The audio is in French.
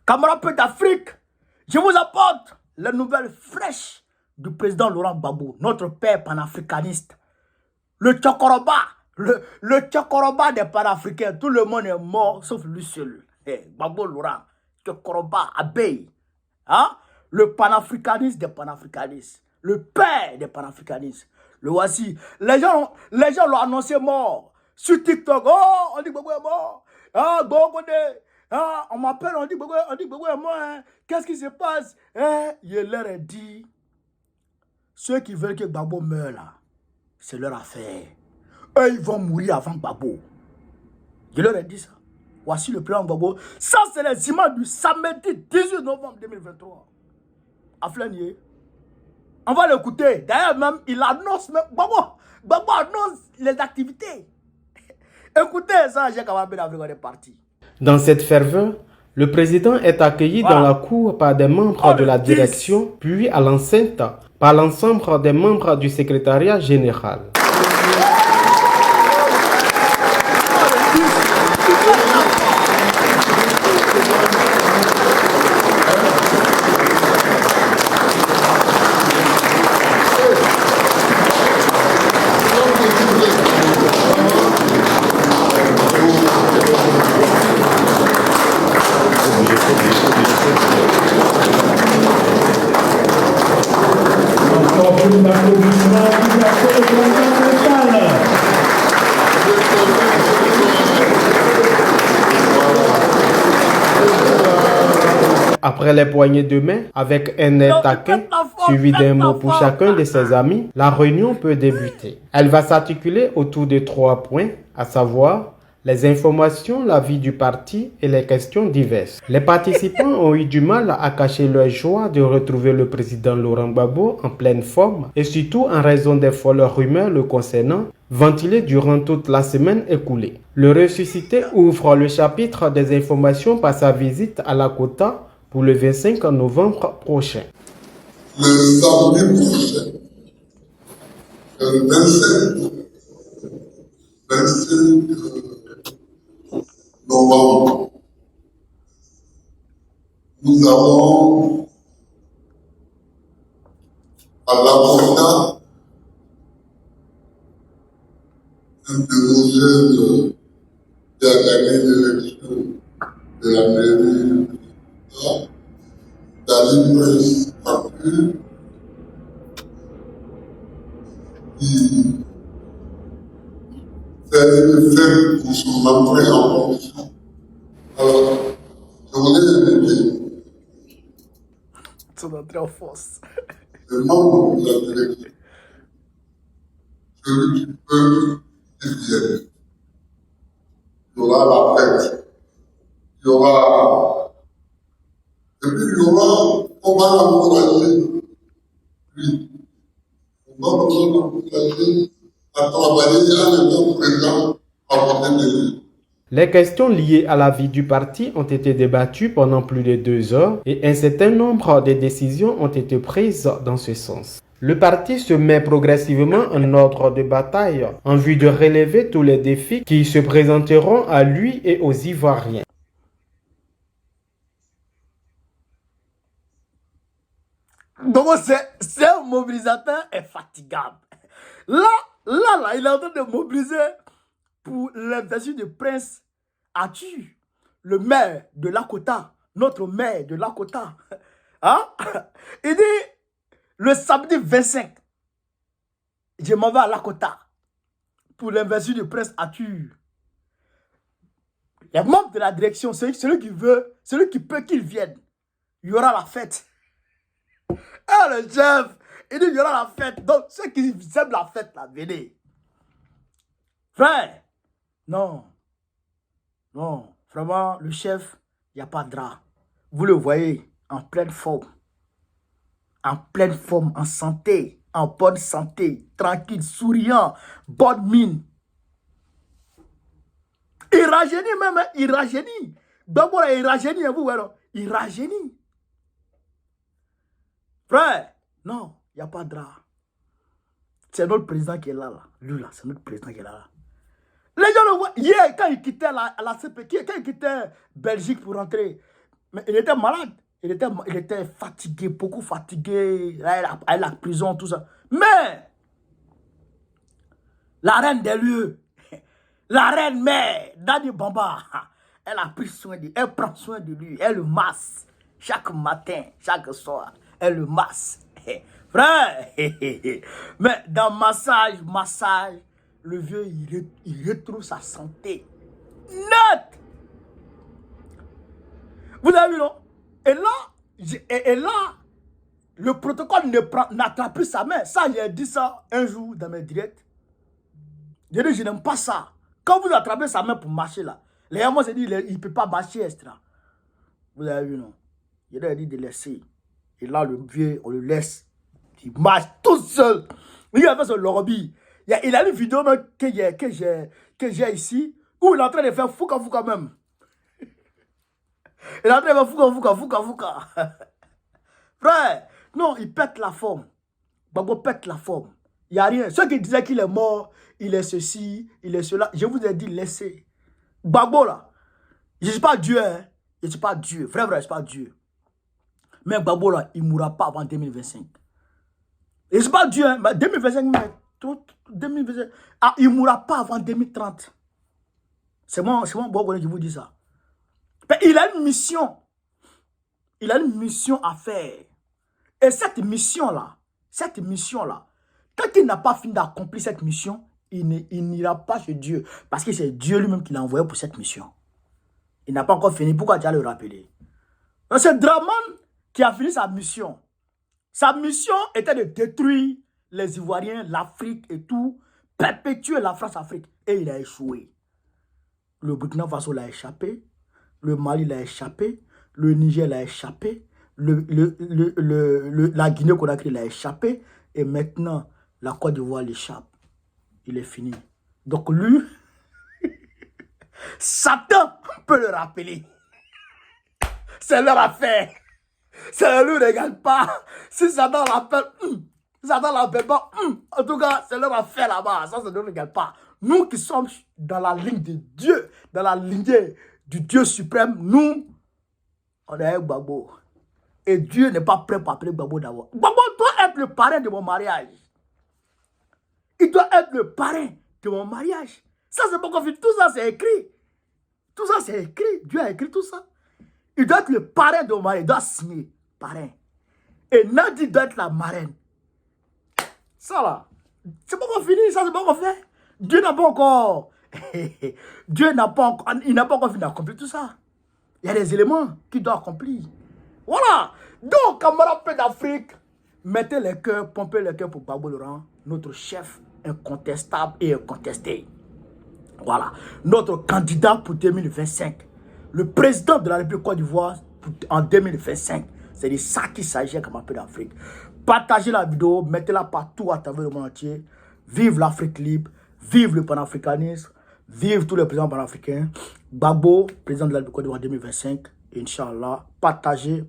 Camarades peu d'Afrique, je vous apporte les nouvelles fraîches du président Laurent Gbagbo, notre père panafricaniste. Le Tchokoroba, le Tchokoroba des panafricains, tout le monde est mort sauf lui seul. Gbagbo Laurent, Tchokoroba, Abeille. Hein? Le panafricaniste des panafricanistes, le père des panafricanistes. Le voici. Les gens l'ont annoncé mort. Sur TikTok, oh, on dit Gbagbo est mort. Ah, Gbagbo ah, on m'appelle, on dit Gbagbo est mort. Hein. Qu'est-ce qui se passe? Je leur ai dit, ceux qui veulent que Gbagbo meure là, c'est leur affaire. Eux, ils vont mourir avant Gbagbo. Je leur ai dit ça. Voici le plan Gbagbo. Ça, c'est les images du samedi 18 novembre 2023. À Flanier. On va l'écouter. D'ailleurs, même, il annonce, même, Gbagbo annonce les activités. Écoutez ça, j'ai quand même d'Afrique est parti. Dans cette ferveur, le président est accueilli dans la cour par des membres de la direction, puis à l'enceinte par l'ensemble des membres du secrétariat général. Après les poignées de main, avec un air taquin, suivi d'un mot pour chacun de ses amis, la réunion peut débuter. Elle va s'articuler autour de 3 points, à savoir les informations, la vie du parti et les questions diverses. Les participants ont eu du mal à cacher leur joie de retrouver le président Laurent Gbagbo en pleine forme et surtout en raison des folles rumeurs le concernant, ventilées durant toute la semaine écoulée. Le ressuscité ouvre le chapitre des informations par sa visite à Lakota pour le 25 novembre prochain. Le samedi prochain, le 25 novembre, nous avons à Lakota un de nos jeunes qui a gagné l'élection de la mairie. David Prince Papu, qui fait une fête pour son entrée en fonction. Alors, je voulais inviter son entrée en force. Le membre de la direction, celui du peuple qui vient. Il y aura la fête, il y aura. Et puis il y aura, on va l'encourager, lui, on va l'encourager à travailler à l'état présent à côté de lui. Les questions liées à la vie du parti ont été débattues pendant plus de 2 heures et un certain nombre de décisions ont été prises dans ce sens. Le parti se met progressivement en ordre de bataille en vue de relever tous les défis qui se présenteront à lui et aux Ivoiriens. Donc c'est un mobilisateur infatigable. Là, il est en train de mobiliser pour l'invasion de Prince Atu, le maire de Lakota, notre maire de Lakota. Hein? Il dit, le samedi 25, je m'en vais à Lakota pour l'invasion de Prince Atu. Les membres de la direction, celui qui veut, celui qui peut qu'il vienne, il y aura la fête. Ah, le chef, il dit qu'il y aura la fête. Donc, ceux qui aiment la fête, là, venez. Frère, non, vraiment, le chef, il n'y a pas de drap. Vous le voyez, en pleine forme, en santé, en bonne santé, tranquille, souriant, bonne mine. Il rajeunit même, hein, il rajeunit. D'abord, il rajeunit, vous voyez, il rajeunit. Frère, non, il n'y a pas de drap. C'est notre président qui est là. Lui, là, c'est notre président qui est là. Les gens le voient. Hier, quand il quittait la CPK, quand il quittait Belgique pour rentrer, Mais il était malade. Il était fatigué, beaucoup fatigué. À la prison, tout ça. Mais, la reine des lieux, la reine mère, Dani Bamba, elle a pris soin de lui. Elle prend soin de lui. Elle le masse. Chaque matin, chaque soir. Elle le masse. Frère, mais dans massage, le vieux, il retrouve sa santé. Net. Vous avez vu, non? Et là, le protocole n'attrape plus sa main. Ça, j'ai dit ça un jour dans mes directs. J'ai dit, je n'aime pas ça. Quand vous attrapez sa main pour marcher là, les gens se disent, il ne peut pas marcher, etc. Vous avez vu, non? J'ai dit de laisser. Et là, le vieux, on le laisse. Il marche tout seul. Il a fait son lobby. Il a une vidéo même que j'ai ici, où il est en train de faire fouka même. Il est en train de faire fouka. Frère, non, il pète la forme. Gbagbo pète la forme. Il n'y a rien. Ceux qui disaient qu'il est mort, il est ceci, il est cela, je vous ai dit, laissez. Gbagbo là, je ne suis pas Dieu, hein. Je ne suis pas Dieu. Frère, je ne suis pas Dieu. Mais Gbagbo là, il ne mourra pas avant 2025. Je ne suis pas Dieu, hein. Mais 2025, mais 2025. Ah, il ne mourra pas avant 2030. C'est moi, Gbagbo qui vous dit ça. Mais il a une mission. Il a une mission à faire. Et cette mission-là, tant qu'il n'a pas fini d'accomplir cette mission, il n'ira pas chez Dieu. Parce que c'est Dieu lui-même qui l'a envoyé pour cette mission. Il n'a pas encore fini. Pourquoi tu as le rappeler? C'est Dramane qui a fini sa mission. Sa mission était de détruire les Ivoiriens, l'Afrique et tout, perpétuer la France-Afrique. Et il a échoué. Le Burkina Faso l'a échappé. Le Mali l'a échappé. Le Niger l'a échappé. La Guinée-Conakry l'a échappé. Et maintenant, la Côte d'Ivoire l'échappe. Il est fini. Donc lui, Satan peut le rappeler. C'est leur affaire. Ça ne lui regarde pas. Si Satan l'appelle, Satan l'appelle pas. En tout cas, c'est leur affaire là-bas. Ça ne nous regarde pas. Nous qui sommes dans la ligne de Dieu, dans la lignée du Dieu suprême, nous, on est avec Gbagbo. Et Dieu n'est pas prêt pour appeler Gbagbo d'abord. Gbagbo doit être le parrain de mon mariage. Il doit être le parrain de mon mariage. Ça, c'est pas confus. Tout ça, c'est écrit. Tout ça, c'est écrit. Dieu a écrit tout ça. Il doit être le parrain de mon mariage. Il doit signer parrain. Et Nadi doit être la marraine. Ça, là, c'est pas qu'on finit. Ça, c'est pas qu'on fait. Dieu n'a pas encore... Dieu n'a pas encore... Il n'a pas encore fini d'accomplir tout ça. Il y a des éléments qu'il doit accomplir. Voilà. Donc, camarades d'Afrique, mettez les cœurs, pompez les cœurs pour Gbagbo Laurent, notre chef incontestable et incontesté. Voilà. Notre candidat pour 2025. Le président de la République Côte d'Ivoire en 2025. C'est de ça qu'il s'agit, camarades d'Afrique. Partagez la vidéo, mettez-la partout à travers le monde entier. Vive l'Afrique libre. Vive le panafricanisme. Vive tous les présidents panafricains. Gbagbo, président de la République Côte d'Ivoire 2025. Inch'Allah. Partagez.